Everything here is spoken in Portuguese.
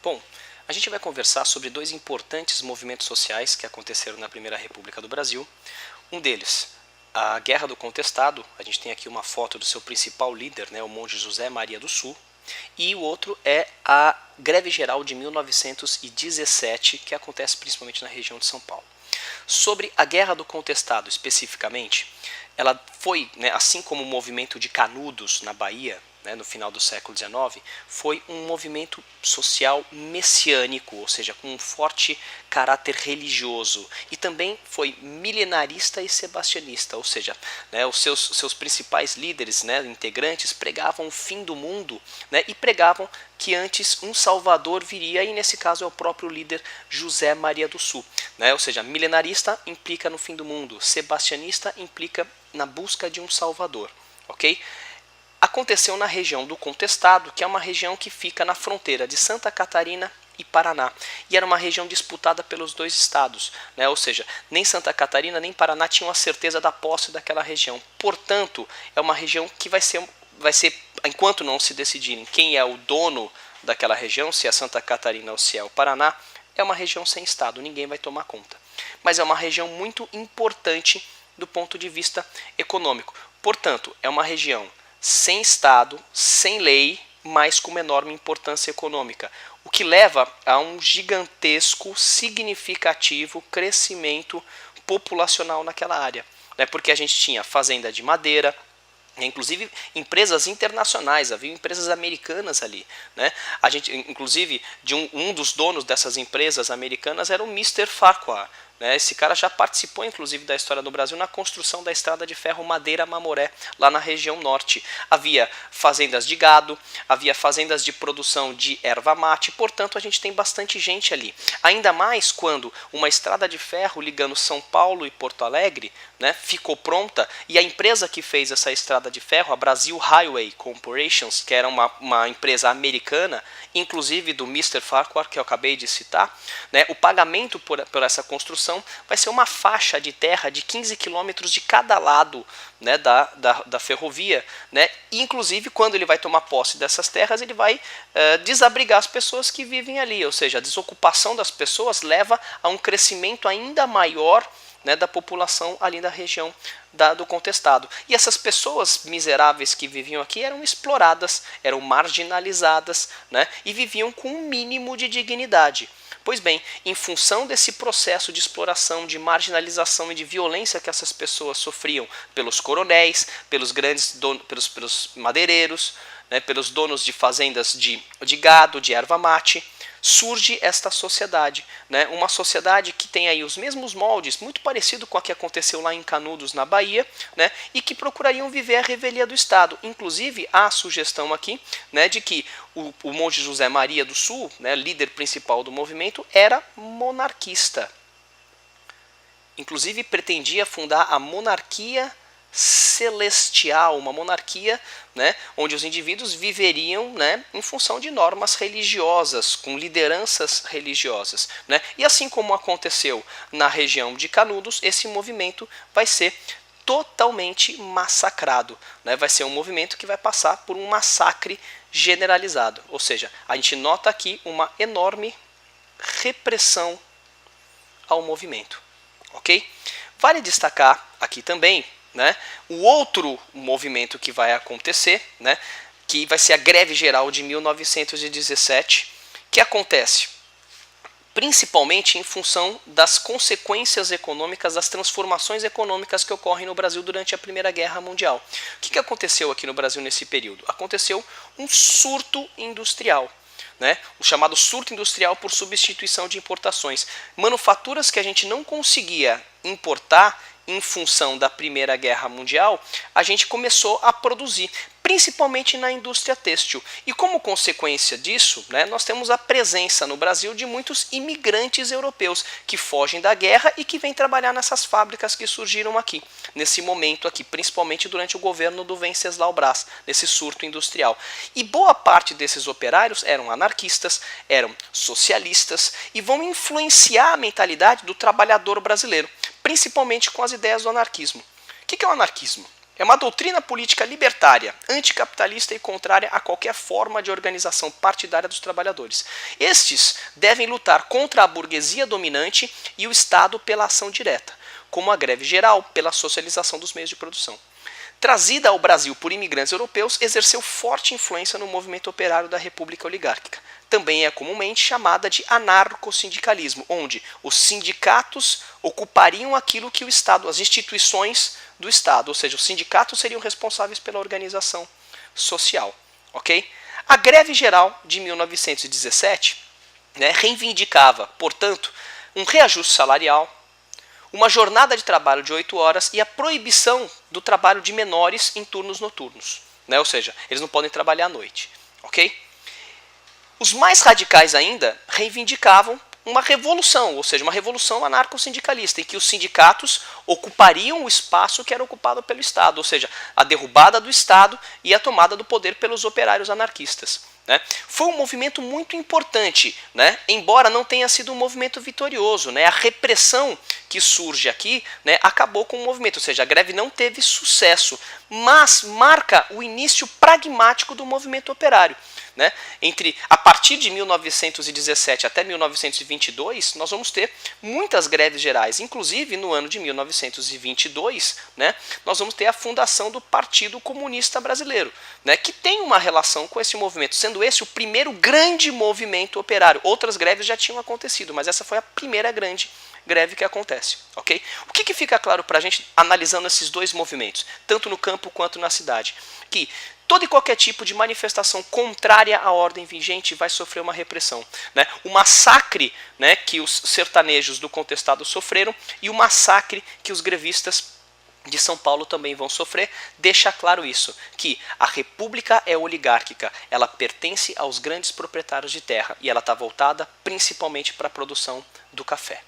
Bom, a gente vai conversar sobre dois importantes movimentos sociais que aconteceram na Primeira República do Brasil. Um deles, a Guerra do Contestado. A gente tem aqui uma foto do seu principal líder, o monge José Maria do Sul. E o outro é a Greve Geral de 1917, que acontece principalmente na região de São Paulo. Sobre a Guerra do Contestado especificamente, ela foi, assim como o movimento de Canudos na Bahia, no final do século XIX, foi um movimento social messiânico, ou seja, com um forte caráter religioso, e também foi milenarista e sebastianista, ou seja, os seus principais líderes, integrantes, pregavam o fim do mundo, e pregavam que antes um salvador viria, e nesse caso é o próprio líder José Maria do Sul. Ou seja, milenarista implica no fim do mundo, sebastianista implica na busca de um salvador, ok? Aconteceu na região do Contestado, que é uma região que fica na fronteira de Santa Catarina e Paraná. E era uma região disputada pelos dois estados, ou seja, nem Santa Catarina nem Paraná tinham a certeza da posse daquela região. Portanto, é uma região que vai ser, enquanto não se decidirem quem é o dono daquela região, se é Santa Catarina ou se é o Paraná, é uma região sem estado, ninguém vai tomar conta. Mas é uma região muito importante do ponto de vista econômico. Portanto, é uma região sem Estado, sem lei, mas com uma enorme importância econômica, o que leva a um gigantesco, significativo crescimento populacional naquela área, porque a gente tinha fazenda de madeira, inclusive empresas internacionais, havia empresas americanas ali, A gente, inclusive, um dos donos dessas empresas americanas era o Mr. Farquhar. Esse cara já participou, inclusive, da história do Brasil na construção da estrada de ferro Madeira-Mamoré, lá na região norte. Havia fazendas de gado, havia fazendas de produção de erva mate, portanto a gente tem bastante gente ali. Ainda mais quando uma estrada de ferro ligando São Paulo e Porto Alegre ficou pronta, e a empresa que fez essa estrada de ferro, a Brazil Highway Corporations, que era uma empresa americana, inclusive do Mr. Farquhar, que eu acabei de citar, o pagamento por essa construção vai ser uma faixa de terra de 15 quilômetros de cada lado da ferrovia, E, inclusive, quando ele vai tomar posse dessas terras, ele vai desabrigar as pessoas que vivem ali, ou seja, a desocupação das pessoas leva a um crescimento ainda maior da população ali da região do Contestado. E essas pessoas miseráveis que viviam aqui eram exploradas, eram marginalizadas, e viviam com um mínimo de dignidade. Pois bem, em função desse processo de exploração, de marginalização e de violência que essas pessoas sofriam pelos coronéis, pelos grandes donos, pelos madeireiros, pelos donos de fazendas de gado, de erva mate, surge esta sociedade, uma sociedade que tem aí os mesmos moldes, muito parecido com a que aconteceu lá em Canudos, na Bahia, e que procurariam viver a revelia do Estado. Inclusive, há a sugestão aqui de que o monge José Maria do Sul, líder principal do movimento, era monarquista. Inclusive, pretendia fundar a monarquia celestial, uma monarquia onde os indivíduos viveriam em função de normas religiosas, com lideranças religiosas. E assim como aconteceu na região de Canudos, esse movimento vai ser totalmente massacrado. Vai ser um movimento que vai passar por um massacre generalizado. Ou seja, a gente nota aqui uma enorme repressão ao movimento. Ok? Vale destacar aqui também o outro movimento que vai acontecer, que vai ser a Greve Geral de 1917, que acontece principalmente em função das consequências econômicas, das transformações econômicas que ocorrem no Brasil durante a Primeira Guerra Mundial. O que aconteceu aqui no Brasil nesse período? Aconteceu um surto industrial. O chamado surto industrial por substituição de importações. Manufaturas que a gente não conseguia importar em função da Primeira Guerra Mundial, a gente começou a produzir, principalmente na indústria têxtil. E como consequência disso, nós temos a presença no Brasil de muitos imigrantes europeus que fogem da guerra e que vêm trabalhar nessas fábricas que surgiram aqui, nesse momento aqui, principalmente durante o governo do Venceslau Braz, nesse surto industrial. E boa parte desses operários eram anarquistas, eram socialistas e vão influenciar a mentalidade do trabalhador brasileiro, principalmente com as ideias do anarquismo. O que é o anarquismo? É uma doutrina política libertária, anticapitalista e contrária a qualquer forma de organização partidária dos trabalhadores. Estes devem lutar contra a burguesia dominante e o Estado pela ação direta, como a greve geral pela socialização dos meios de produção. Trazida ao Brasil por imigrantes europeus, exerceu forte influência no movimento operário da República Oligárquica. Também é comumente chamada de anarcossindicalismo, onde os sindicatos ocupariam aquilo que o Estado, as instituições do Estado, ou seja, os sindicatos seriam responsáveis pela organização social. Ok? A greve geral de 1917 reivindicava, portanto, um reajuste salarial, uma jornada de trabalho de 8 horas e a proibição do trabalho de menores em turnos noturnos. Ou seja, eles não podem trabalhar à noite. Ok? Os mais radicais ainda reivindicavam uma revolução, ou seja, uma revolução anarcossindicalista, em que os sindicatos ocupariam o espaço que era ocupado pelo Estado, ou seja, a derrubada do Estado e a tomada do poder pelos operários anarquistas. Foi um movimento muito importante, embora não tenha sido um movimento vitorioso. A repressão que surge aqui acabou com o movimento, ou seja, a greve não teve sucesso, mas marca o início pragmático do movimento operário. A partir de 1917 até 1922, nós vamos ter muitas greves gerais. Inclusive, no ano de 1922, nós vamos ter a fundação do Partido Comunista Brasileiro, que tem uma relação com esse movimento, sendo esse o primeiro grande movimento operário. Outras greves já tinham acontecido, mas essa foi a primeira grande greve que acontece. Okay? O que fica claro para a gente analisando esses dois movimentos, tanto no campo quanto na cidade? Que todo e qualquer tipo de manifestação contrária à ordem vigente vai sofrer uma repressão. O massacre que os sertanejos do contestado sofreram e o massacre que os grevistas de São Paulo também vão sofrer, deixa claro isso, que a república é oligárquica, ela pertence aos grandes proprietários de terra e ela está voltada principalmente para a produção do café.